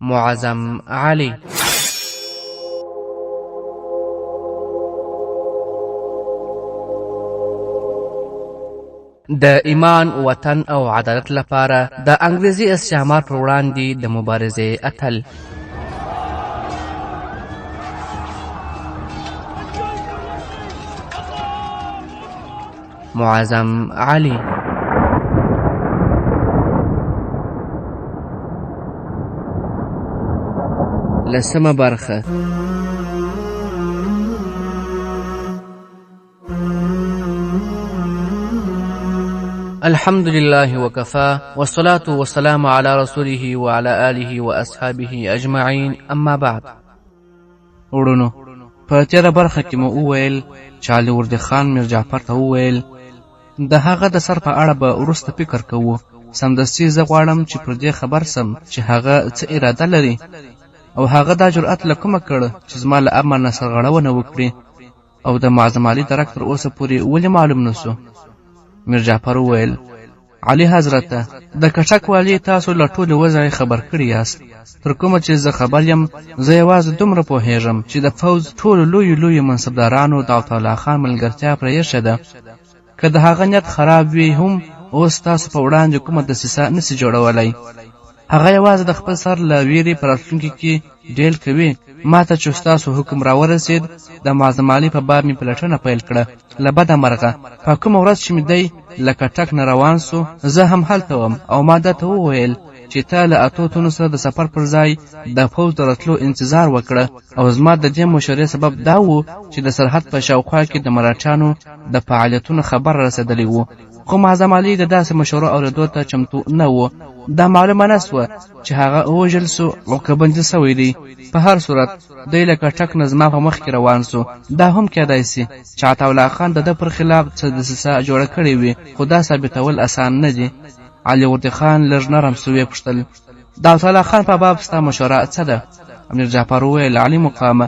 معظم علي. د ایمان، وطن او عدالت لپاره د انګریزي استعمار پر وړاندې د مبارزې اتل. معظم علي. لسمه برخه. الحمد لله وكفى والصلاة والسلام على رسوله وعلى آله وأصحابه أجمعين. اما بعد. وړونو، په تېره برخه کې مو وویل چې علي وردي خان میر جعفر ته وویل د هغه د سر په اړه به وروسته فکر کوو. سمدستي زه غواړم چې پر دې خبر سم چې هغه څه اراده لري او هغه دا جرأت له کومه کړ چې زما له امر نه سرغړونه وکړي او د معظم علي درک تر اوسه پورې ولې معلوم نه سو. میر جعفر وویل علي حضرته، د کټک والي تاسو له ټولې وضعې خبر کړي یاست. تر کومه چې زه خبر یم، زه یوازې دومره پوهېږم چې د فوز ټولو لویو منصبدارانو د عطاالله خان ملګرتیا پرې ایښې ده. که د هغه نیت خراب وي هم اوس تاسو په وړاندې کومه دسیسه نسي جوړولی. هغه یوازې د خپل سر له ویرې په راتلونکي کې ډیل کوي. ما ته چې ستاسو حکم راورسېد د معظم علي په باب مې پلټنه پیل کړه. له بده مرغه په کومه ورځ چې مې دی له کټک نه روان سو، زه هم هلته وم او ما ده ته وویل چې ته له اتو تنو سره د سفر پر ځای د پوځ د راتلو انتظار وکړه او زما د دې مشورې سبب دا و چې د سرحد په شاوخوا کې د مراټانو د فعالیتونو خبر رسېدلی و. خو معظم علي د داسې مشورو اورېدو ته چمتو نه و. دا معلومه نه سوه چې هغه ووژل سو او که بندي سوی دی. په هر صورت دی له کټک نه زما په مخ کې روان سو. دا هم کېدای سي چې عطاالله خان د ده پر خلاف څه دسیسه جوړه کړې وي، خو دا ثابتول اسان نه دي. علي وردي خان لږ نرم سو، ویې پوښتل د عطاالله خان په باب ستا مشوره څه ده؟ امیر جعفر وویل علي مقامه،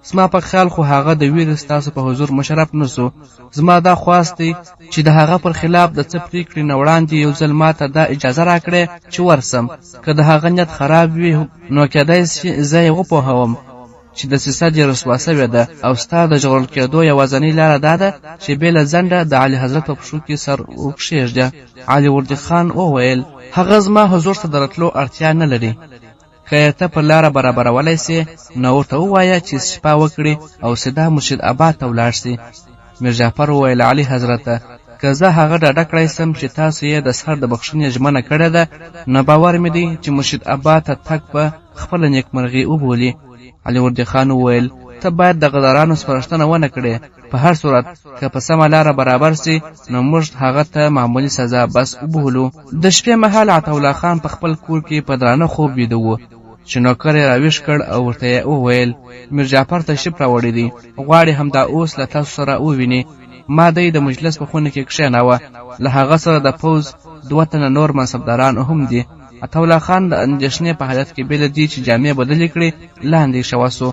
زما په خیال خو هغه د ویرې ستاسو په حضور مشرف نه سو. زما دا خواست دی چې د هغه پر خلاف د څه پرېکړې نه وړاندې یو ځل ما ته دا اجازه راکړې چې ورسم. که د هغه نیت خراب وي نو کېدای شي زه یې وپوهوم چې دسیسه دې رسوا سوې ده او ستا د ژغورل کېدو یوازینۍ لاره دا ده چې بې له ځنډه د علي حضرت په پښو کې سر وکښېږده. علي وردي خان وویل هغه زما حضور ته د راتلو اړتیا نه لري. که یې ته په لاره برابرولی سي نو ورته ووایه چې شپه وکړي او سیده مرشد آباد ته ولاړ سي. میر جعفر وویل علي حضرته، که زه هغه ډاډه کړی سم چې تاسو یې د سر د بخښنې ژمنه کړې ده، نو باور مې دی چې مرشد آباد ته تګ به خپله نیکمرغي وبولي. علي وردي خان وویل ته باید د غدارانو سپارښتنه ونه کړې. په هر صورت که په سمه لاره برابر سي نو موږ هغه ته معمولي سزا بس وبولو. د شپې مهال عطاالله خان په خپل کور کې په درانه خوب ویده و چې نوکر یې راویښ کړ او ورته یې وویل میر جعفر تشریف راوړی دی، غواړي همدا اوس له تاسو سره وویني. ما دی د مجلس په خونه کې کښېناوه. له هغه سره د پوځ 2 تنه نور منصبداران هم دي. عطاالله خان د اندېښنې په حالت کې بېله دې چې جامې بدلې کړې لاندې شوه سو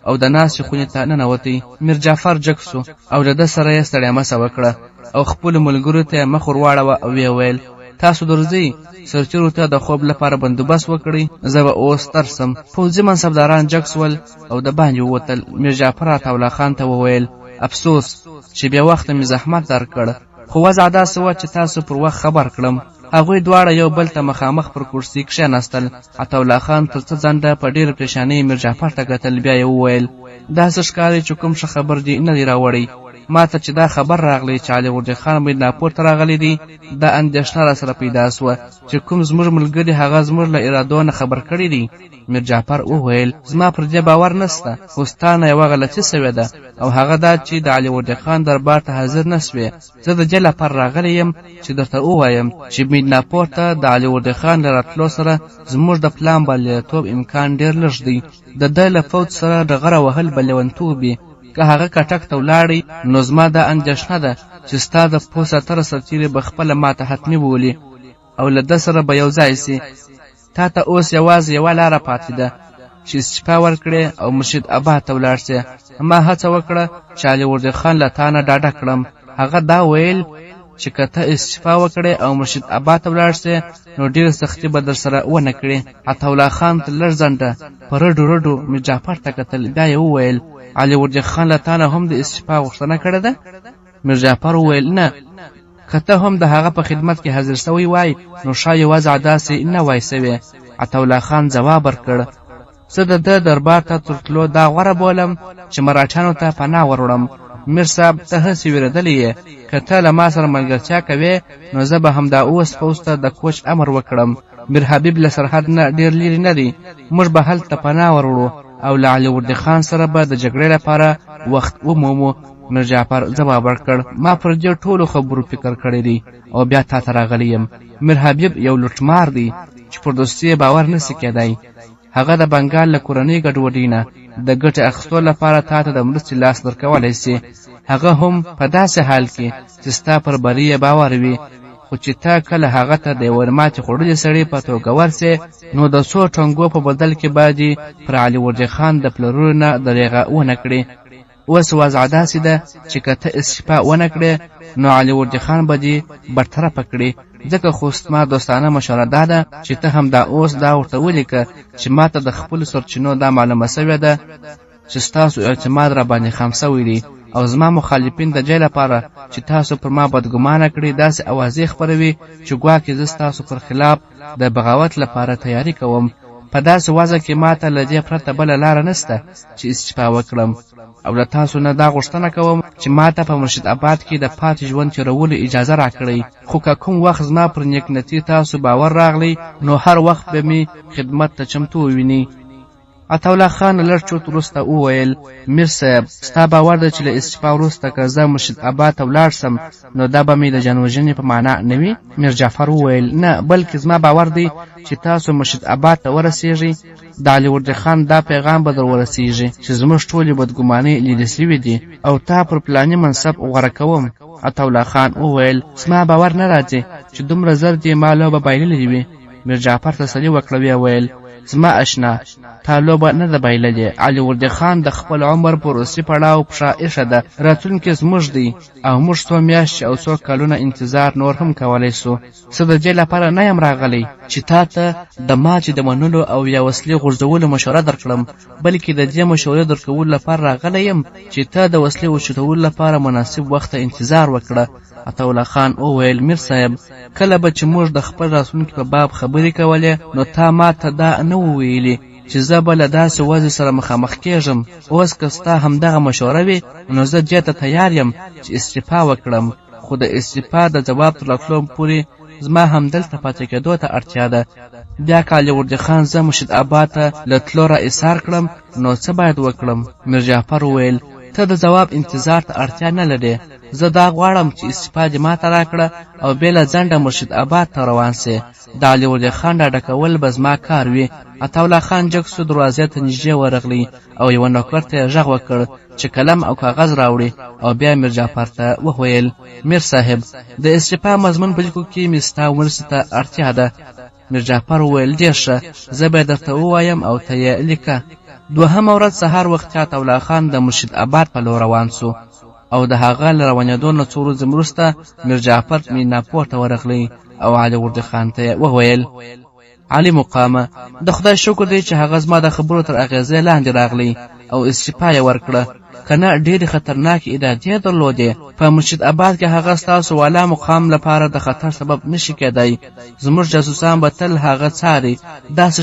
او د ناستې خونې ته ننوتی. میر جعفر جګ سو او له ده سره یې ستړیا مسه وکړه او خپلو ملګرو ته یې مخ ور واړوه او ویې ویل تاسو درځئ، سرتیرو ته د خوب لپاره بندوبست وکړئ، زه به اوس ترسم. پوځي منصبداران جګ سول او د باندې ووتل. میر جعفر عطاالله خان ته وویل افسوس چې بیا وخته مې زحمت درکړ، خو وضع داسې وه چې تاسو پر وخت خبر کړم. هغوی دواړه یو بل ته مخامخ پر کرسي کښېناستل. عطاالله خان تر څه ځنډه په ډېره پریشانۍ میر جعفر ته کتل. بیا یې وویل داسې ښکاري چې کوم ښه خبر دې نه دی راوړی. ما ته چې دا خبر راغلی چې علي وردي خان میدناپور ته راغلی دی، دا اندېښنه را سره پیدا سوه چې کوم زموږ ملګري هغه زموږ له ارادو نه خبر کړی دی. میر جعفر وویل زما پر دې باور نسته، خو ستا نه یوه غلطي سوې ده او هغه دا چې د علي وردي خان دربار ته حاضر نه سوې. زه د دې لپاره راغلی یم چې درته ووایم چې میدناپور ته د علي وردي خان له راتلو سره زموږ د پلان بریالیتوب امکان ډېر لږ دی. د ده له فوج سره ډغره وهل به لیونتوب وي. که هغه کټک ته ولاړی نو زما دا اندېښنه ده چې ستا د پوځ اتره سرتیري به خپله ماته حتمي بولي او له ده سره به یو ځای سي. تا ته اوس یوازې یوه لاره پاتې ده چې استعفا ورکړې او مرشد آباد ته ولاړ سې. ما هڅه وکړه چې علي وردي خان له تا نه ډاډه کړم. هغه دا ویل چې که ته استعفا وکړې او مرشد آباد ته ولاړ سې نو ډېره سختي به در سره ونه کړې. عطاالله خان ته لږ ځنډه په رډو رډو میر جعفر ته کتل. بیا یې وویل علي وردي خان له تا نه هم د استعفا غوښتنه کړې ده؟ میر جعفر وویل نه، که ته هم د هغه په خدمت کې حاضر سوی وای نو شاید وضع داسې نه وای سوې. عطاالله خان ځواب ورکړ زه د ده دربار ته تر تلو دا غوره بولم چې مراఠیانو ته پناه وروړم. میر صاحب ته هسې وېرېدلی یې، که ته له ما سره ملګرتیا کوې نو زه به همدا اوس پوځ ته د کوچ امر وکړم. میر حبیب له سرحد نه ډېر لرې نه دی، موږ به هلته پناه وروړو او له علي وردي خان سره به د جګړې لپاره وخت ومومو. میر جعفر ځواب ورکړ ما پر دې ټولو خبرو فکر کړی دی او بیا تا ته راغلی یم. میر حبیب یو لوټمار دی چې پر دوستي باور نسي کېدی. هغه د بنګال له کورنۍ ګډوډۍ نه د ګټې اخیستو لپاره تا ته د مرستې لاس درکولی سي، هغه هم په داسې حال کې چې ستا پر بری یې باور وي. خو چې ته کله هغه ته د یوه ماتې خوړلي سړي په توګه ورسې نو د څو ټنګو په بدل کې باید پر علي وردي خان د پلرونو نه دریغه ونه کړې. اوس وضع داسې ده چې که ته استعفا ونه کړې نو علي وردي خان به دې برطرفه کړي. ځکه خو ما دوستانه مشوره دا ده چې ته هم دا اوس دا ورته ولیکه چې ما ته د خپلو سرچینو دا معلومه سوې ده چې ستاسو اعتماد را باندې خام سوی دی او زما مخالفین د جای لپاره چې تاسو پر ما بدګمانه کړي داسې اوازې خپروي چې ګواکې زه ستاسو پر خلاف د بغاوت لپاره تیاری کوم. په داسې وضع کې ما ته له دې پرته بله لاره نشته چې استعفا وکړم او له تاسو نه دا غوښتنه کوم چې ما ته په مرشد آباد کې د پاتې ژوند تېرولو اجازه راکړئ. خو که کوم وخت زما پر نیکنتي تاسو باور راغلی نو هر وخت به مې خدمت ته چمتو وویني. عطاالله خان لږ چوت وروسته وویل میر صاحب ستا باور ده چې له استعفا وروسته که زه مرشد آباد ته ولاړ سم نو دا به مې د جان وژنې په معنا نه وي؟ میر جعفر وویل نه، بلکې زما باور دی چې تاسو مرشد آباد ته ورسیږئ د علي وردي خان دا پیغام به در ورسیږي چې زموږ ټولې بدګمانۍ لیدل سوي دي او تا پر پلاني منصب غوره کوم. عطاالله خان وویل زما باور نه راځي چې دومره زر دې ما لوبه بایللې وي. میر جعفر تسلي وکړه ویې ویل زما اشنا تا لوبه نه ده بایللې. علي وردي خان د خپل عمر په وروستي پړاو پښه ایښه ده. راتلونکی زموږ دی او موږ څو میاشتې او څو کلونه انتظار نور هم کولی سو. زه د دې لپاره نه یم راغلی چې تا ته د ماتې د منلو او یا وسلې غورځولو مشوره درکړم، بلکې د دې مشورې درکولو لپاره راغلی یم چې ته د وسلې اوچتولو لپاره مناسب وخت انتظار وکړه. عطاالله خان وویل میر صاحب کله به چې موږ د خپل راتلونکي په باب خبرې کولې نو تا ما ته دا نه وویلې چې زه به له داسې وضع سره مخامخ کېږم. اوس که ستا همدغه مشوره وي نو زه دې ته تیار یم چې استعفا وکړم، خو د استعفا د ځواب تر راتلو پورې زما همدلته پاتې کېدو ته اړتیا ده. بیا که علي وردي خان زه مرشد آباد ته له تلو را ایثار کړم نو څه باید وکړم؟ میر جعفر وویل ته د ځواب انتظار ته اړتیا نه لرې، زه دا غواړم چې استعفا دې ما ته راکړه او بېله ځنډه مرشد آباد ته روان سې. د علي وردي خان ډاډه کول به زما کار وي. عطاالله خان جګ سو دروازې ته نږدې ورغلی او یوه نوکر ته یې غږ وکړ چې قلم او کاغذ راوړي او بیا میر جعفر ته وویل میر صاحب د استعفا مضمون په لیکو کې مې ستا مرستې ته اړتیا ده. میر جعفر وویل ډېر ښه، زه به یې درته ووایم او ته یې لیکه. دوهمه ورځ سهار وختي عطاالله خان د مرشد آباد په لور روان سو او د هغه له روانېدو نه څو ورځې وروسته میر جعفر میناپور ته ورغلی او علي وردي خان ته یې وویل علي مقامه د خدای شکر دی چې هغه زما د خبرو تر اغېزې لاندې راغلی او استعفا یې ورکړه، که نه ډېرې خطرناکې ارادې درلودې. په مرشد آباد کې هغه ستاسو والا مقام لپاره د خطر سبب نشي کېدی. زموږ جاسوسان به تل هغه څاري. داسې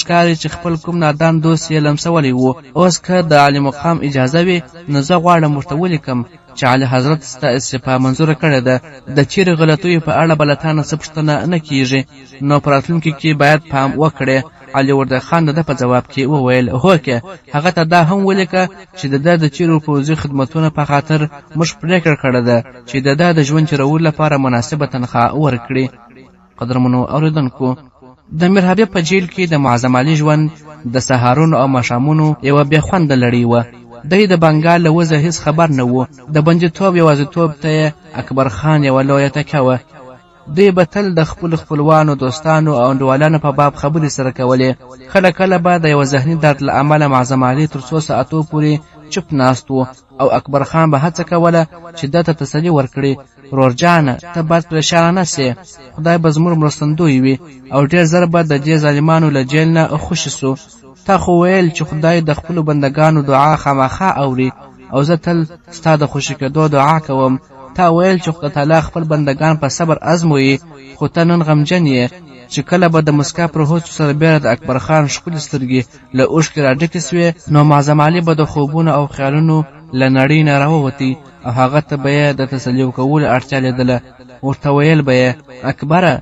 ښکاري چې خپل کوم نادان دوست یې لمسولی و. اوس که د علي مقام اجازه وي نو زه غواړم ورته ولیکم چې اعلی حضرت ستا استعفا منظوره کړې ده. د چیرې غلطیو په اړه به له تا نه څه پوښتنه نه کیږي، نو په راتلونکي کې باید پام وکړې. علي وردي خان د ده په ځواب کې وویل هوکې، هغه ته دا هم ولیکه چې د ده د چیرو پوځي خدمتونو په خاطر موږ پرېکړه کړې ده چې د ده د ژوند تېرولو لپاره مناسبه تنخواه ورکړي. قدرمنو اورېدونکو، د میر حبیب په جیل کې د معظم علي ژوند د سهارونو او ماښامونو یوه بې خونده لړۍ وه. دی د بنګال له وضع هېڅ خبر نه و. د بندیتوب یوازیتوب ته یې اکبر خان یوه لویه تکیه وه. دوی به تل د خپلو خپلوانو، دوستانو او انډوالانو په باب خبرې سره کولې. کله کله به د یوه ذهني درد له امله معظم علي تر 3 ساعتو پورې چپ ناست و او اکبر خان به هڅه کوله چې ده ته تسلي ورکړي ورورجانه ته باید پریشانه نه سې خدای به زموږ مرستندوی وي او ډېر ژر به د دې ظالمانو له جیل نه خوشي سو تا خو ویل چې خدای د خپلو بندګانو دعا خامخا اوري او زه تل ستا د خوشي کېدو دعا کوم تا ویل چې خدای تعالی خپل بندګان په صبر ازموي خو ته نن غمجن یې چې کله به د مسکا پر هوڅو سره بیا د اکبر خان ښکلې سترګې له اوښکې راډکې سوې نو معظم علي به د خوبونو او خیالونو له نړۍ نه راووتی او هغه ته به یې د تسلي کولو اړتیا لیدله ورته ویل به یې اکبره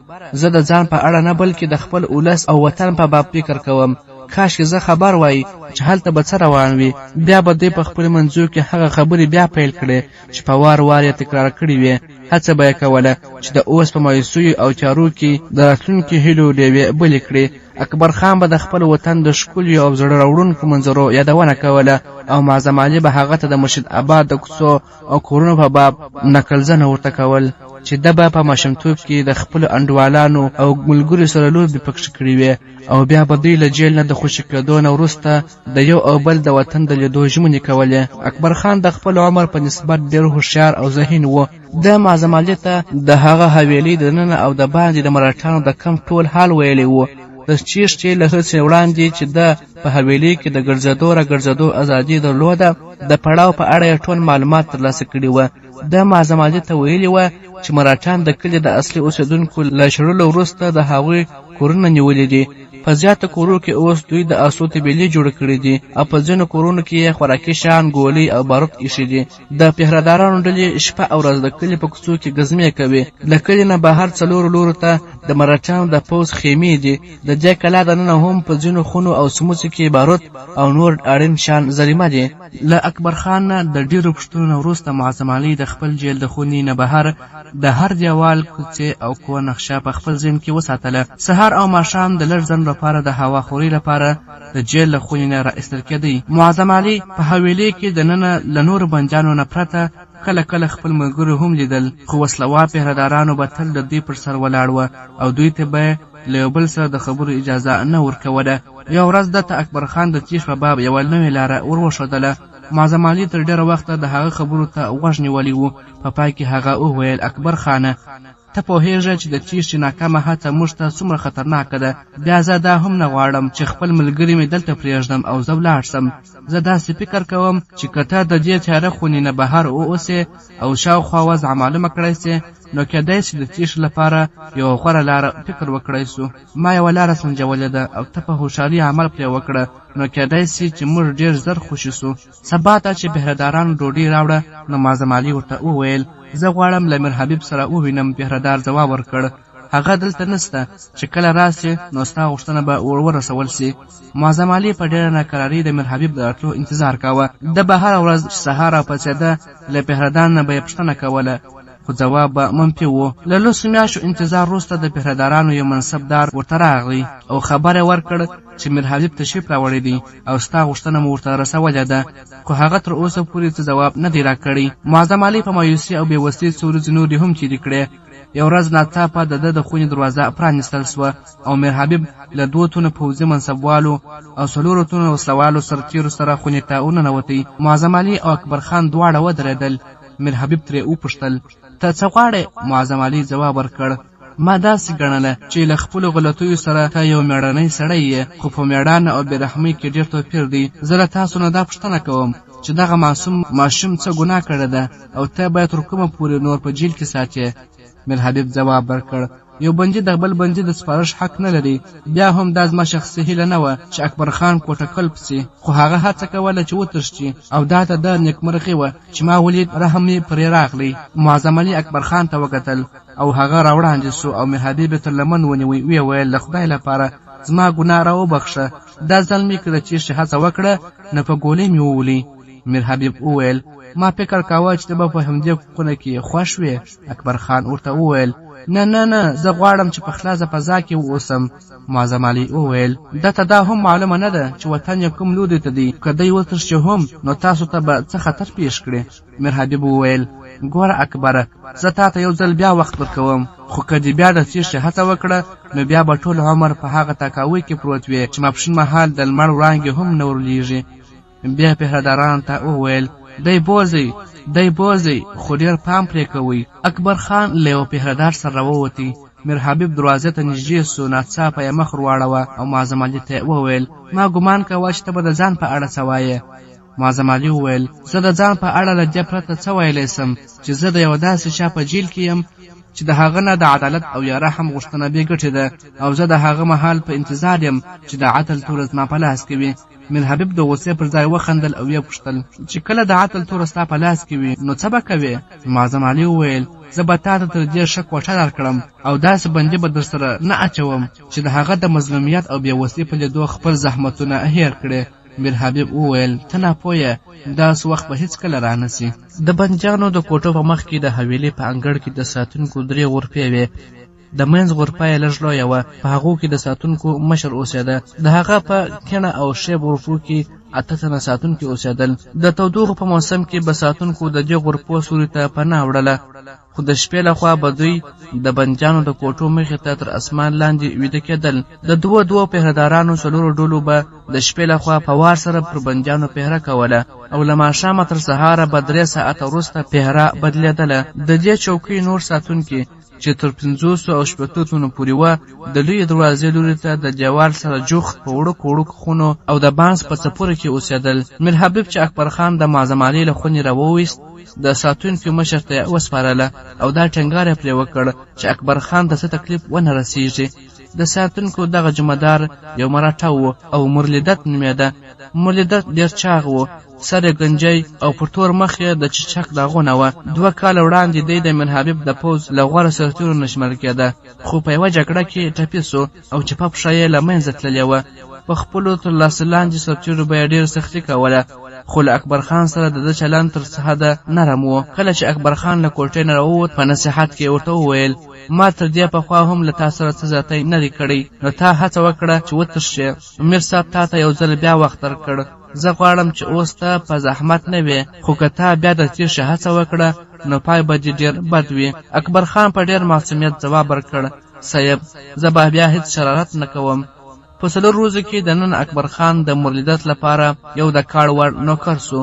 زه د ځان په اړه نه بلکې د خپل اولس او وطن په باب فکر کوم کاشکې زه خبر وای چې هلته به څه روان وي بیا به دوی په خپل منځو کې هغه خبرې بیا پیل کړې چې په وار وار یې تکرار کړې وې هڅه به یې کوله چې د اوس په مایوسیو او تیارو کې د راتلونکي هیلو ډېوې بلې کړي اکبر خان به د خپل وطن د ښکلیو او زړه راوړونکو منظرو یادونه کوله او معظم علي به هغه ته د مرشد آباد د کوڅو او کورونو په باب نقلزنه ورته کول چې ده به په ماشومتوب کې د خپلو انډوالانو او ملګرو سره لوبې پکښې کړې وې او بیا به دوی له جیل نه د خوشي کېدو نه وروسته د یو او بل د وطن د لیدو ژمنې کولې اکبر خان د خپل عمر په نسبت ډېر هوښیار او ذهین و د معظم علي ته د هغه حویلۍ د ننه او د باندې د مرهټیانو د کم ټول حال ویلی و د چیشتې له هڅې وړاندې چې ده په حویلۍ کې د ګرځېدو را ګرځېدو ازادي درلوده د پړاو په اړه یې ټول معلومات ترلاسه کړي وه د معظم علي ته ویلي وه چې مرهټیان د کلي د اصلي اوسېدونکو له شړلو وروسته د هغوی کورونه نیولي دي په زیاته کورو کې اوس دوی د آسو طبیلې جوړې کړي دي او په ځینو کورونو کې یې خوراکي شیان ګولۍ او باروت ایښي دي د پهرهدارانو ډلې شپه او ورځ د کلي په کوڅو کې ګزمې کوي له کلي نه بهر څلورو لورو ته د مرهټیانو د پوځ خیمې دي د دې کلا دننه هم په ځینو خونو او سموڅو کې باروت او نور اړین شیان ضریمه دي له اکبر خان نه د ډېرو پوښتنو وروسته معظم علي د خپل جیل د خونې نه بهر د هر دیوال کوڅې او کوه نقشه په خپل ذهن کې وساتله سهار او ماښام د لږ ځنډ لپاره د هوا خوري لپاره د جیل له خونې نه را ایستل کېدی معظم علي په حویلۍ کې دننه له نورو بندیانو نه پرته کله کله خپل ملګري هم لیدل خو وسلوال پهرهدارانو به تل د دوی پر سر ولاړ وه او دوی ته به له یو بل سره د خبرو اجازه نه ورکوله یو ورځ ده ته اکبر خان د تیښ په باب یوه نوې لاره ور وښودله معظم علي تر ډېره وخته د هغه خبرو ته غوږ نیولی و په پای کې هغه وویل اکبر خانه ته پوهېږه چې د تیښتې ناکامه هڅه موږ ته څومره خطرناکه ده بیا زه دا هم نه غواړم چې خپل ملګري مې دلته پرېږدم او زه ولاړ سم زه داسې فکر کوم چې که ته د دې تیاره خونې نه بهر واوسې او شاوخوا وضع معلومه کړی سې نو کېدای شي د تیښتې لپاره یوه غوره لاره فکر وکړی سو ما یوه لاره سنجولې ده او ته په هوښیاري عمل پرې وکړه نو کېدای شي چې موږ ډېر ژر خوشي سو سبا ته چې پهرهدارانو ډوډۍ راوړه نو معظم علي ورته وویل زه غواړم له میر حبیب سره ووینم پهرهدار ځواب ورکړ هغه دلته نسته چې کله راسي نو ستا غوښتنه به ورسول سي معظم علي په ډېره ناکراري د میر حبیب د راتلو انتظار کاوه ده به هره ورځ چې سهار راپاڅېده له پهردار نه به یې پوښتنه کوله خو جواب به منفي و له لسو میاشتو انتظار وروسته د پهردارانو یو منصبدار ورته راغی او خبر یې ورکړ چې میر حبیب تشریف راوړی دی او ستا غوښتنه مو ورته رسولې ده خو هغه تر اوسه پورې څه ځواب نه دی راکړی معظم علي په مایوسي او بېوسۍ څو ورځې نورې هم تېرې کړې یو ورځ ناڅاپه د ده د خونې دروازه پرانیستل سوه او میر حبیب له 2 تنو پوځي منصبوالو او 4 تنو وسلوالو سرتیرو سره خونې ته وننوتی معظم علي او اکبر خان دواړه ودرېدل میر حبیب ترې وپوښتل ته څه غواړې معظم علي ځواب ورکړ ما داسې ګڼله چې له خپلو غلطیو سره ته یو مېړنی سړی یې خو په مېړانه او بېرحمۍ کې ډېر توپیر دی زه له تاسو نه دا پوښتنه کوم چې دغه ماشوم څه ګناه کړې ده او ته باید تر کومه پورې نور په جیل کې ساتې میر حبیب ځواب ورکړ یو بندي د بل بندي د سپارش حق نه لري بیا هم دا زما شخصي هیله نه وه چې اکبر خان کوټه قلب سي خو هغه هڅه کوله چې وتښتي او دا ته د نیکمرغي وه چې ما ولید رحم یې پرې راغلی معظم علي اکبر خان ته وکتل او هغه راوړاندې سو او میر حبیب یې تر لمن ونیوی ویې ویل د خدای لپاره زما ګناه راوبخښه دا ځل مې که د تیښتې هڅه وکړه نه په ګولۍ مې وولي میر حبیب وویل ما فکر کاوه چې ته به په همدې خونه کې خوښ وې اکبر خان ورته وویل نه نه نه زه غواړم چې په خلاصه فضا کې واوسم معظم علي وویل ده ته دا هم معلومه نه ده چې وطن یې کوم لوري ته دی که دی وتښتي هم نو تاسو ته به څه خطر پیښ کړي میر حبیب وویل ګوره اکبره زه تا ته یو ځل بیا وخت ورکوم خو که دې بیا د تیښتې هڅه وکړه نو بیا به ټول عمر په هغه تاکاوۍ کې پروت وي چې ماپښین مهال د لمر وړانګې هم نه ورلیږي بیا پهردارانو ته وویل دی بوځئ خو ډېر پام پرې کوئ. اکبر خان له یوه پهردار سره راووتی. میر حبیب دروازې ته نږدې سو. ناڅاپه یې مخ ورواړوه او معظم علي ته وویل ما ګمان کوه چې ته به د ځان په اړه څه وایې. معظم علي وویل زه د ځان په اړه له دې پرته څه ویلی سم چې زه د یو داسې چا په جیل کې یم چې د هغه نه د عدالت او یا رحم غوښتنه بې ګټې ده او زه د هغه مهال په انتظار یم چې د عدل توره زما په لاس کې وي. میر حبیب د غوسې پر ځای وخندل او یې پوښتل چې کله د عدل توره ستا په لاس کې وي نو څه به کوې؟ معظم علي وویل زه به تا ته تر دې ښه کوټه درکړم او داسې بندي به در سره نه اچوم چې د هغه د مظلومیت او بېوسۍ په لیدو خپل زحمتونه هیر کړې. میر حبیب وویل ته ناپوهه داسې وخت به هیڅکله رانسي. د بندیانو د کوټو په مخ کې د حویلۍ په انګړ کې د ساتونکو 3 غرفې وې. د منځ غرفه یې لږ لویه وه. په هغو کې د ساتونکو مشر اوسېده. د هغه په کیڼه او شیب غرفو کې 8 تنه ساتونکي اوسېدل. د تودوخې په موسم کې به ساتونکو د دې غرفو سوري ته پناه وړله خو د شپې لخوا به دوی د بندیانو د کوټو مخې ته تر اسمان لاندې ویده کېدل. د دوو پهردارانو 4 ډلو به د شپې لخوا په وار سره پر بندیانو پهره کوله او له ماښامه تر سهاره به 3 ساعته وروسته پهره بدلېدله. د دې چوکۍ نور ساتونکي چې تر 50 او 80 تنو پورې وه د لویې دروازې لوري ته د دیوال سره جوخت په وړوکو خونو او د بانس په څپوره کې اوسېدل. میر حبیب چې اکبر خان د معظم علي له خونې راوویست د ساتونکو مشر ته وسپارله او دا ټینګار یې پرې وکړ چې اکبر خان ته څه تکلیف ونه رسېږي. د ساتونکو دغه جمعدار یو مراټه و او مرلیدت نومېده. مرلیدت ډېر چاغ و، سر یې ګنجی او پر تور مخ یې د چچک داغونه وه. 2 کاله وړاندې دی د میر حبیب د پوځ له غوره سرتیرو نه شمېرل کېده خو په یوه جګړه کې ټپي سو او چپه پښه یې له منځه تللې وه. په خپلو تر لاسه لاندې سرتیرو به یې ډېر سختي کوله خو له اکبر خان سره د ده چلند تر حده نرم و. کله چې اکبر خان له کوټې نه راووت په نصیحت کې ورته وویل ما تر دې پخوا هم له تا سره څه زیاتی نه دی کړی نو تا هڅه وکړه چې وتښتې. امیر صاحب تا ته یو ځل بیا وخت درکړ. زه غواړم چې اوس ته په زحمت نه وې خو که تا بیا د تېښتې هڅه وکړه نو پای به دې ډېر بد وي. اکبر خان په ډېر معصومیت ځواب ورکړ صاحب زه به بیا هېڅ شرارت نه کوم. په 4 ورځو کې د نن اکبر خان د مرلیدت لپاره یو د کاڼ وړ نوکر سو.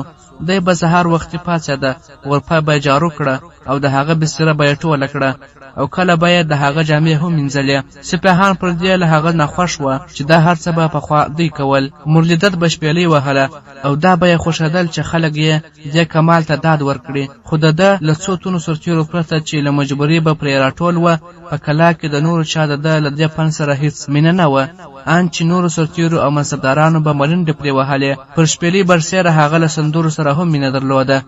دی به سهار وختي پاڅېده، غرفه به یې جارو کړه او د هغه بستره به یې ټوله کړه او کله به یې د هغه جامې هم مینځلې. سپاهیان پر دې له هغه نه خوښ وه چې دا هر څه به پخوا دوی کول. مرلیدت به شپېلۍ وهله او دا به یې خوښېدل چې خلک یې دې کمال ته داد ورکړي. خو د ده له 2 تنو سرتیرو پرته چې له مجبورۍ به پرې راټول وه په کلا کې د نورو چا د ده له دې فن سره هېڅ مینه نه وه. ان چې نورو سرتیرو او منصبدارانو به ملنډې پرې وهلې. پر شپېلۍ برسېره هغه له سندرو سره هم مینه درلوده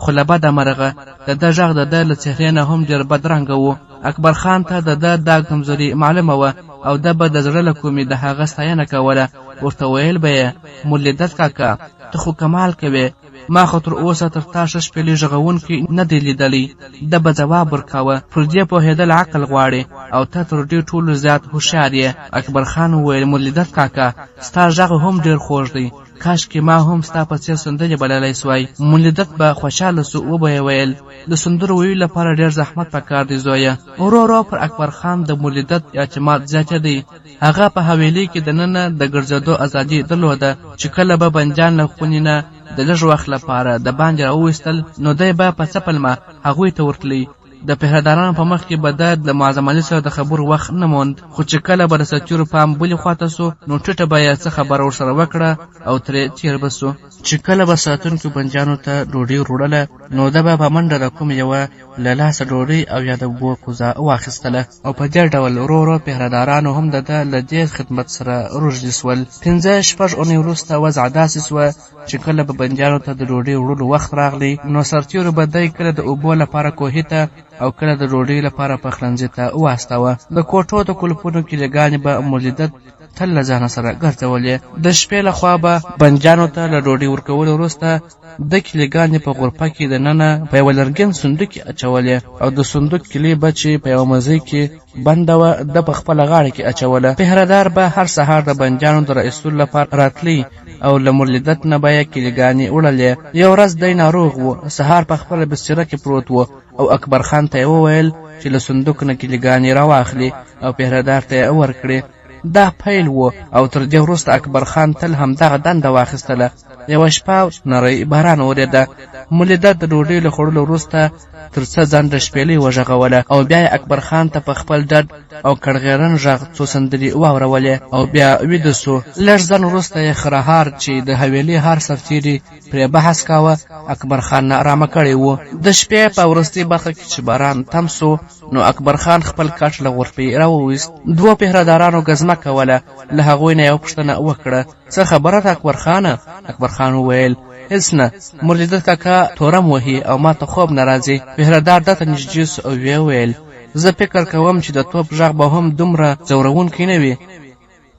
خو له بده مرغه د ده غږ د ده له څهرې نه هم ډېر بدرنګه و. اکبر خان ته د ده دا کمزوري معلومه وه او ده به د زړه له کومې د هغه ستاینه کوله. ورته ویل به یې مرلیدت کاکا ته خو کمال کوې، ما خو تر اوسه تر تا ښه شپېلۍ غږونکی نه دی لیدلی. ده به ځواب ورکاوه پر دې پوهېدل عقل غواړي او ته تر دې ټولو زیات هوښیار یې. اکبر خان وویل مرلیدت کاکا ستا غږ هم ډېر خوږ دی، کاشکې ما هم ستا په څېر سندرې بللی سوای. مرلیدت به خوشحاله سو. وبه یې ویل د سندرو ویلو لپاره ډېر زحمت پکار دی زویه. ورو ورو پر اکبر خان د مرلیدت اعتماد زیاتېدی. هغه په حویلۍ کې دننه د ګرځېدو ازادي درلوده چې کله به بندیان له خونې نه د لږ وخت لپاره د باندې راوویستل نو دی به په څپلمه هغوی ته ورتلی. د پهردارانو په مخ کې به ده د معظم علي سره د خبرو وخت نه موند خو چې کله به د سرتیرو پام بلې خواته سو نو ټیټه به یې څه خبره ورسره وکړه او ترې تېر به سو. چې کله به ساتونکو بندیانو ته ډوډۍ وروړله نو ده به په منډه د کوم یوه له لاسه ډوډۍ او یا د اوبو کوزه واخیستله او په دې ډول ورو ورو پهردارانو هم د ده له دې خدمت سره روږدي سول. 5-6 اونۍ وروسته وضع داسې سوه چې کله به بندیانو ته د ډوډۍ وړلو وخت راغلی نو سرتیرو به دی کله د اوبو لپاره کوهي ته او کله د ډوډۍ لپاره پخلنځي ته واستاوه. د کوټو د کلپونو کلیګانې به مرلیدت تل له ځانه سره ګرځولې. د شپې لخوا به بندیانو ته له ډوډۍ ورکولو وروسته د کلیګانې په غرفه کې دننه په یوه لرګین صندوق کې اچولې او د صندوق کلۍ به چې په یوه مزۍ کې بنده وه ده په خپله غاړه کې اچوله. پهردار به هر سهار د بندیانو د رایستلو لپاره راتلی او له مرلیدت نه به یې کلیګانې وړلې. یو ورځ دی ناروغ و، سهار په خپله بستره کې پروت و او اکبر خان ته یې وویل چې له صندوق نه کلیګانې راواخلي او پهردار ته یې ورکړي. دا پیل و او تر دې وروسته اکبر خان تل همدغه دنده واخیستله. یوه شپه نری باران اورېده. مولده د ډوډۍ له خوړلو وروسته تر څه ځنډه شپېلۍ وغږوله او بیا یې اکبر خان ته په خپل ډډ او کړغېرن غږ څو سندرې واورولې او بیا ویده سو. لږ ځن وروسته یې خرهار چې د حویلۍ هر سرتېري پرې بحث کاوه اکبر خان نارامه کړی و. د شپې په وروستۍ برخه کې چې باران تم سو نو اکبر خان خپل کټ له غرفې راوویست. دوو پهردارانو ګزمه کوله. له هغوی نه یوه پوښتنه وکړه څه خبره ده اکبر خانه؟ اکبر خان وویل هېڅ نه، مرلیدت کاکا تورم وهي او ما ته خوب نه راځي. پهردار ده ته نږدې سو او ویې ویل زه فکر کوم چې د توپ غږ به هم دومره ځورونکی نه وي.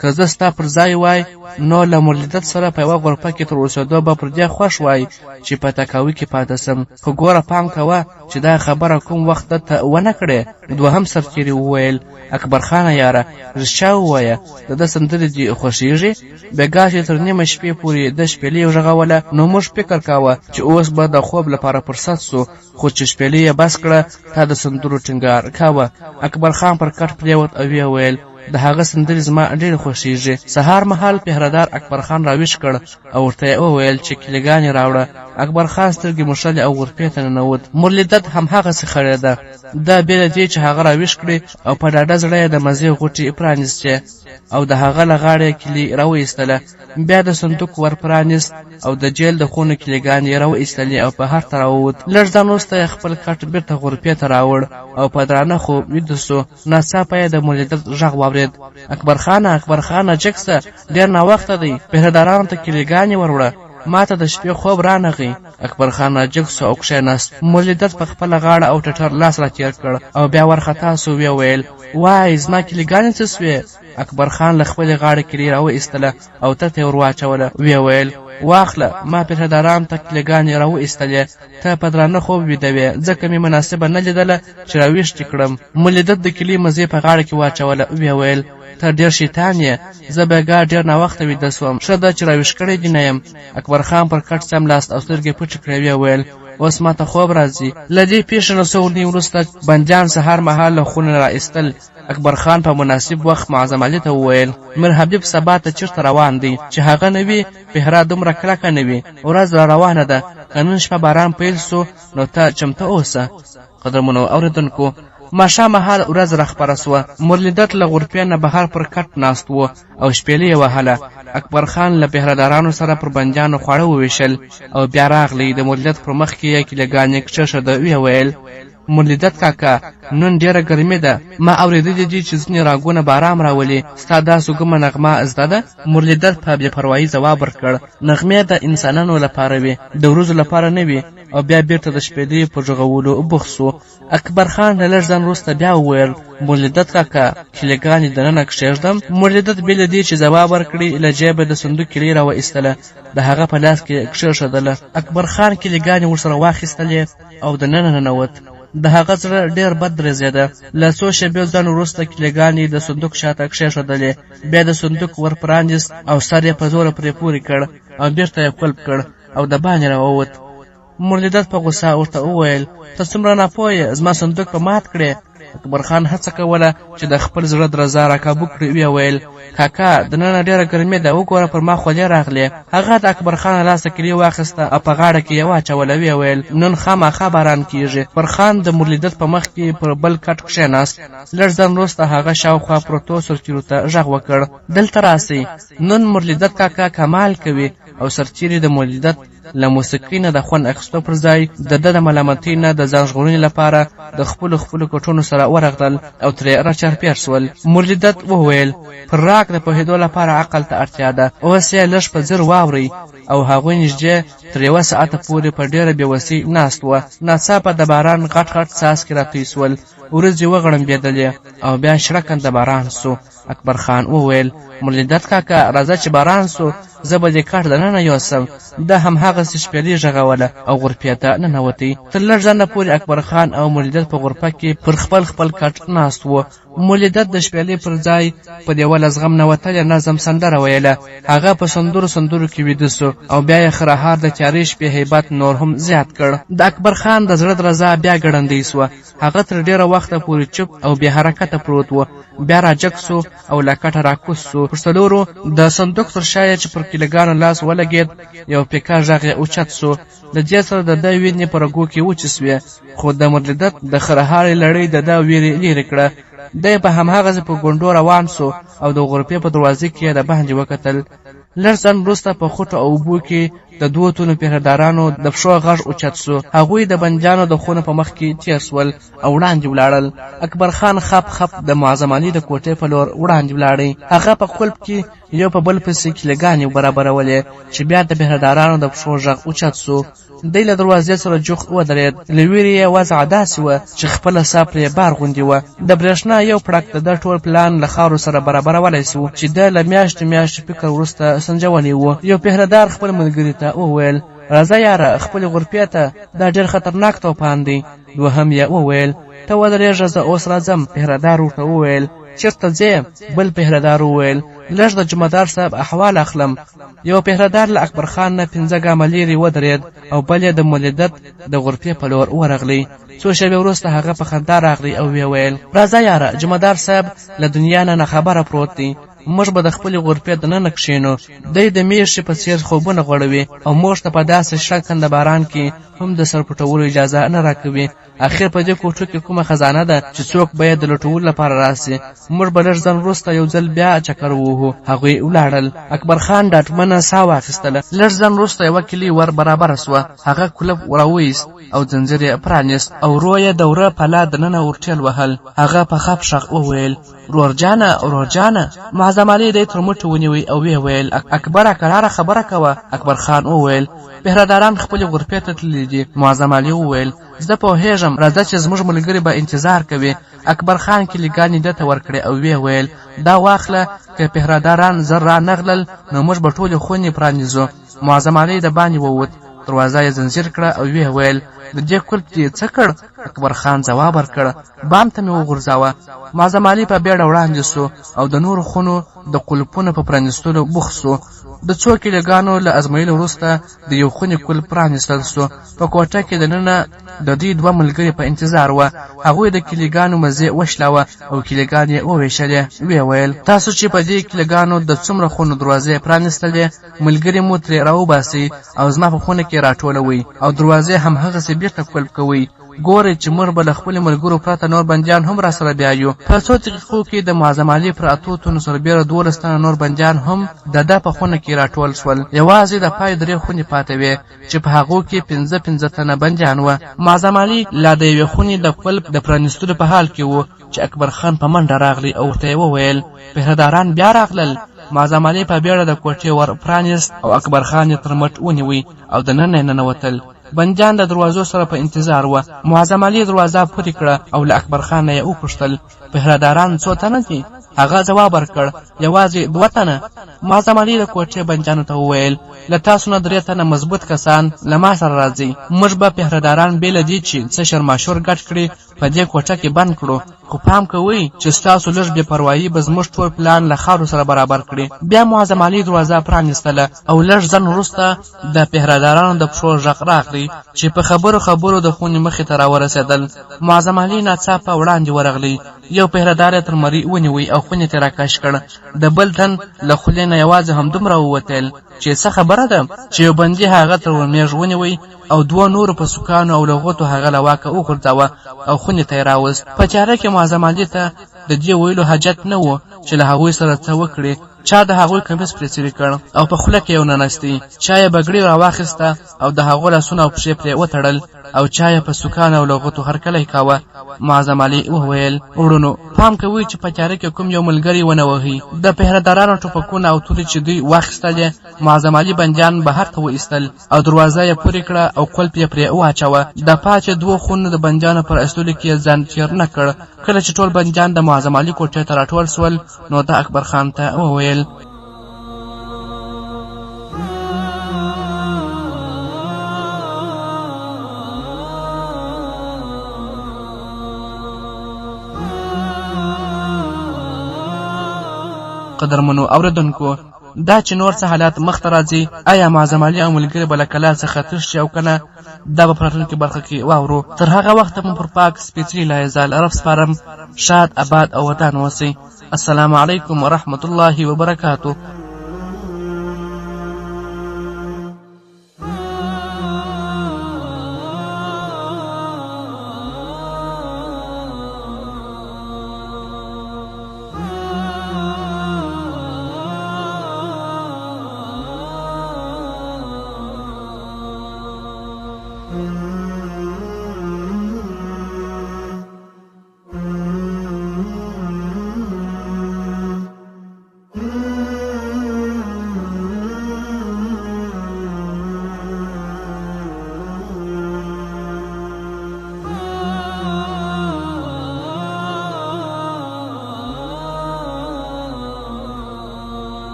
که زه ستا پر ځای وای نو له مرلیدت سره په یوه غرفه کې تر اوسېدو به پر دې خوښ وای چې په تکاوي کې پاته سم. خو ګوره پام کوه چې دا خبره کوم وخت دته ونه کړې. دوهم سرتېري وویل اکبر خانه یاره رښتیا ووایه د ده سندرې دې خوښېږي؟ بېګا چې تر نیمه شپې پورې د شپېلۍ وغږوله نو موږ فکر کاوه چې اوس به د خوب لپاره فرصت سو، خو چې شپېلۍ یې بس کړه تا د سندرو ټینګار کاوه. اکبر خان پر کټ پرېوت او ویې ویل د هغه سندرې زما ډېرې خوښېږي. سهار مهال پهردار اکبر خان راویښ کړ او ورته یې وویل چې کیلېګانې راوړه. اکبر خان سترګې موښلې او غرفې ته ننوت. مرلیدت همهغسې خړېده. دا بې له دې چې هغه راویښ کړي او په ډاډه زړه یې د مزې غوټې پرانیستې او د هغه له غاړې کیلي راوایستله. بیا د صندوق ور پرانیست او د جیل د خونو کیلېګانې یې راوایستلې او بهر ته راووت. لږ ځان وروسته یې خپل کټ بېرته غرفې ته راوړ او په درانه خوب ویده سو. ناڅاپه یې د مرلیدت غږ واورېد اکبر خانه جګ سه، ډېر ناوخته دی، پهردارانو ته کیلېګانې وروړه، ما ته د شپې خوب رانغی. اکبر خان راجګ سو او کښېناست. مرلیدت په خپله غاړه او ټټر لاس راتېر کړ او بیا ورخطا سو. ویې ویل وای زما کیلېګانې څه سوې؟ اکبر خان له خپلې غاړې کیلې راوایستله او ترته یې ور واچوله. ویې ویل واخله، ما پهردارانو ته کیلېګانې راوایستلې، ته په درانه خوب ویده وې ځکه مې مناسبه نه لیدله چې راویښ دې کړم. مرلیدت د کیلې مزې په غاړه کې واچوله. ویې ویل ته ډېر شیطان یې، زه بېګا ډېر ناوخته ویده سوم، ښه ده چې راویښ کړی دې نه یم. اکبر خان پر کټ څملاست او سترګې پټې کړې. ویې ویل اوس ما ته خوب راځي. له دې پېښې نه څو ورځې وروسته بندیان سهار مهال له خونې را ایستل. اکبر خان په مناسب وخت معظم علي ته وویل میر حبیب سبا ته چېرته روان دی؟ چې هغه نه وي پهرا دومره کلکه نه وي، ورځ را روانه ده، که نن شپه باران پیل سو نو ته چمتو اوسه. قدرمنو اورېدونکو، ماښام مهال ورځ راخپره سوه. مرلیدت له غرفې نه بهر پر کټ ناست و او شپېلۍ یې وهله. اکبر خان له پهردارانو سره پر بندیانو خواړه وویشل او بیا راغلی. د مرلیدت پر مخ کې یې کیلېګانې کښېښوده. ویې ویل مرلیدت کاکا نن ډېره ګرمي ده، ما اورېدلي دي چې ځینې راګونه باران راولي، ستا دا سوګمه نغمه زده ده؟ مرلیدت په بې پروایي ځواب ورکړ نغمې د انسانانو لپاره وي، د ورځو لپاره نه وي. او بیا بیرته د شپېلۍ په غږولو بوخت سو. اکبر خان له لږ ځنډ وروسته بیا وویل مرلیدت کاکا کیلېګانې دننه کښېږدم؟ مرلیدت بې له دې چې ځواب ورکړي له جیبه د صندوق کیلۍ راوایستله، د هغه په لاس کې کښېښودله. اکبر خان کیلېګانې ورسره واخیستلې او دننه ننوت. د هغه زړه ډېر بد درزېده. له څو شېبې ځنډ وروسته کیلېګانې د صندوق شاته کښېښودلې. بیا د صندوق ور پرانیست او سر یې په زوره پرې پورې کړ او بېرته یې قلف کړ او د باندې راووت. مرلیدت په غوسه ورته وویل ته څومره ناپوه یې، زما صندوق په مات کړې. اکبر خان هڅه کوله چې د خپل زړه درزا راکابو کړي. ویې ویل کاکا دننه ډېره ګرمي ده، وګوره پر ما خولې راغلې. هغه د اکبر خان له لاسه کیلې واخیسته او په غاړه کې یې واچوله. ویې ویل نن خامخا باران کېږي. اکبر خان د مرلیدت په مخ کې پر بل کټ کښېناست. لږ ځنډ وروسته هغه شاوخوا پرتو سرتېرو ته غږ وکړ دلته راسئ، نن مرلیدت کاکا کمال کوي. او سرتېري د مرلیدت له موسیقۍ نه د خوند اخیستو پر ځای د ده د ملامتۍ نه د ځان ژغورنې لپاره د خپلو کټونو سره ورغلل او ترې راچارپېر سول. مرلیدت وویل پر راک د پوهېدو لپاره عقل ته اړتیا ده، اوس یې لږ په ځیر واورئ. او هغوی نږدې تر 1 ساعته پورې په ډېره بېوسۍ ناست وه. ناڅاپه د باران غټ څاڅکي راتوی سول، ورځې وغړمبېدلې او بیا شړکنده باران سو. اکبر خان وویل مرلیدت کاکا راځه چې باران سو، زه به دې کټ دننه یوسم. ده همهغسې شپېلۍ غږوله او غرفې ته ننوتی. تر لږ ځنډه پورې اکبر خان او مرلیدت په غرفه کې پر خپل کټ ناست و. مرلیدت د شپېلۍ پر ځای په دیوله زغم نوتلې نظم سندره ویله. هغه په سندرو کې ویده سو او بیا یې خرهار د تیارې شپې هیبت نور هم زیات کړ. د اکبر خان د زړه درزا بیا ګړندۍ سوه. هغه تر ډېره وخته پورې چوپ او بې حرکته پروت و. بیا راجګ سو او له کټه راکوز سو. پر څلورو د صندوق تر شا چې پر کیلګانو لاس ولګېد یو پیکا غږ یې اوچت سو. د دې سره د ده وینې په رګو کې وچې سوې، خو د مرلیدت د خرهارې لړۍ د ده ویرې لرې کړه. دی په هماغسې په ګونډو روان سو او د غرفې په دروازې کې یې د باندې وکتل. لږ ځنډ وروسته په خټو او اوبو کې د دوو تونو پهردارانو د پښو غږ اوچت سو. هغوی د بندیانو د خونه په مخ کې تېر سول او وړاندې ولاړل. اکبر خان خپ خپ د معظم علي د کوټې په لور وړاندې ولاړی. هغه په قلب کې یو په بل پسې کیلګانې برابرولې چې بیا د پهردارانو د پښو غږ اوچت سو. دی له دروازې سره جوخت ودرېد. له ویرې یې وضع داسې وه چې خپله سا پرې بار غوندې وه. د برېښنا یو پړک د ده ټول پلان له خاورو سره برابرولی سو چې ده له میاشتې فکر وروسته سنجولی و. یو پهردار خپل ملګري ته وویل: راځه یاره خپلې غرفې ته، دا ډېر خطرناک توپان دی. دوهم یې وویل: ته ودرېږه زه اوس راځم. پهردار ورته وویل: چېرته ځې؟ بل پهردار وویل: لږ د جمعدار صاحب احوال اخلم. یو پهردار له اکبر خان نه 5 ګامه لرې ودرېد او بل یې د مولدت د غرفې په لور ورغلی. څو شېبې وروسته هغه په خندا راغلی او ویې ویل: راځه یاره، جمعدار صاحب له دنیا نه خبره پروت دی. موږ به د خپلې غرفې دننه کښېنو. دی د میاشتې په څېر خوبونه غوړوي او موږ ته په داسې شکنده باران کې هم د سر پټولو اجازه نه راکوي. اخر په دې کوټو کې کومه خزانه ده چې څوک به یې د لټولو لپاره راسي. موږ به لږ ځن وروسته یو ځل بیا چکر ووهو. هغوی ولاړل. اکبر خان ډاډمنه ساه واخیستله. لږ ځن وروسته یوه کیلۍ ور برابره سوه. هغه کولپ راوایست او ځنځیر یې پرانیست او ورو یې د وره پله دننه ورټېل وهل. هغه په خپ شغ وویل: ورورجانه. معظم علي دی تر مټو ونیوی او ویې ویل: اکبره کراره خبره کوه. اکبر خان وویل: پهرداران خپلې غرفې ته تللي دي. معظم علي وویل: زه پوهېږم، راځه چې زموږ ملګري به انتظار کوي. اکبر خان کیلګانې ده ته ورکړې او ویې ویل: دا واخله، که پهرداران زر را نغلل نو موږ به ټولې خونې پرانیزو. معظم علي د باندې ووت. دروازه یې زنځیر کړه او ویې ویل: د دې کلپ دې څه کړ؟ اکبر خان ځواب ورکړ: بام ته مې وغورځاوه. معظم علي په بیړه وړاندې سو او د نورو خونو د قلپونو په پرانیستلو بوخت سو. د څو کیلګانو له ازمایلو وروسته د یو خونې کلپ پرانیستل سو. په کوټه کې دننه د دوی 2 ملګري په انتظار وه. هغوی د کیلګانو مزې وشلاوه او کیلګانې یې وویشلې. ویې ویل: تاسو چې په دې کیلګانو د څومره خونو دروازې پرانیستلې، ملګري مو ترې راوباسئ او زما په خونه کې راټولوئ او دروازې همهغسې بېرته قلپ کوئ. ګورئ چې موږ به له خپلو ملګرو پرته نور بندیان هم را سره بیایو. په 2 دقیقو کې د معظم علي پر 8 تنو سربیره 12 تنه نور بندیان هم د ده په خونه کې راټول شول. یوازې د پای 3 خونې پاتې وې چې په هغو کې 15 تنه بندیان وه. معظم علي لا د یوې خونې د قلپ د پرانیستلو په حال کې و چې اکبر خان په منډه راغلی او ورته یې وویل: پهرداران بیا راغلل. معظم علي په بیړه د کوټې ور پرانیست او اکبر خان یې تر مټ ونیوی او دننه یې ننوتل. بندیان د دروازو سره په انتظار وه. معظم علي دروازه پورې کړه او له اکبر خان نه یې وپوښتل: پهرداران څو تنه دي؟ هغه ځواب ورکړ: یوازې 2 تنه. معظم علي د کوټې بندیانو ته وویل: له تاسو نه 3 تنه مضبوط کسان له ما سره راځي. موږ به پهرداران بې له دې چې څه شرماشور ګډ کړي په دې کوټه کې بند کړو. خو پام کوئ چې ستاسو لږ بې پروایي به زموږ ټول پلان له خاورو سره برابر کړي. بیا معظم علي دروازه پرانیستله او لږ ځنډ وروسته د پهردارانو د پښو غږ راغلی چې په خبرو د خونې مخې ته راورسېدل. معظم علي ناڅاپه وړاندې ورغلی. یو پهردار یې تر مرۍ ونیوی او خونې ته راکش کړ. د بل تن له خولې نه یوازې همدومره ووتل چې څه خبره ده چې یو بندي هغه تر ورمېږ ونیوی او 2 نورو په سوکانو او لغوتو هغه له واکه وغورځاوه او خونې ته یې راوست. په تیاره کې معظم علي ته د دې ویلو حاجت نه و چې له هغوی سره څه وکړي. چا د هغوی کمیس پرې څیرې کړ او په خوله کې یې وننستی. چا یې بګړۍ راواخیسته او د هغو لاسونه او پښې پرې وتړل او چا یې په سوکانو او لغوتو هرکلی کاوه. معظم علي وویل: وروڼو، پام کوئ چې په تیاره کې کوم یو ملګري ونه وهي. د پهردارانو ټوپکونه او تورې چې دوی واخیستلې، معظم علي بندیان بهر ته وایستل او دروازه یې پورې کړه او قلف یې پرې واچوه. د پاتې 2 خونو د بندیانو پر ایستلو کې یې ځان تېر نه کړ. کله چې ټول بندیان د معظم علي کوټې ته راټول سول نو د اکبر خان ته وویل: قدرمنو اوریدونکو، دا چې نور څه حالات مخته راځي، آیا معظم علي او ملګري به له کلا څخه تښتي او که نه، دا به په راتلونکي برخه کې واورو. تر هغه وخته مو پر پاک سپېڅلي لایزال رب سپارم. شاد، آباد او ودان اوسئ. السلام علیکم ورحمت الله وبرکاتہ.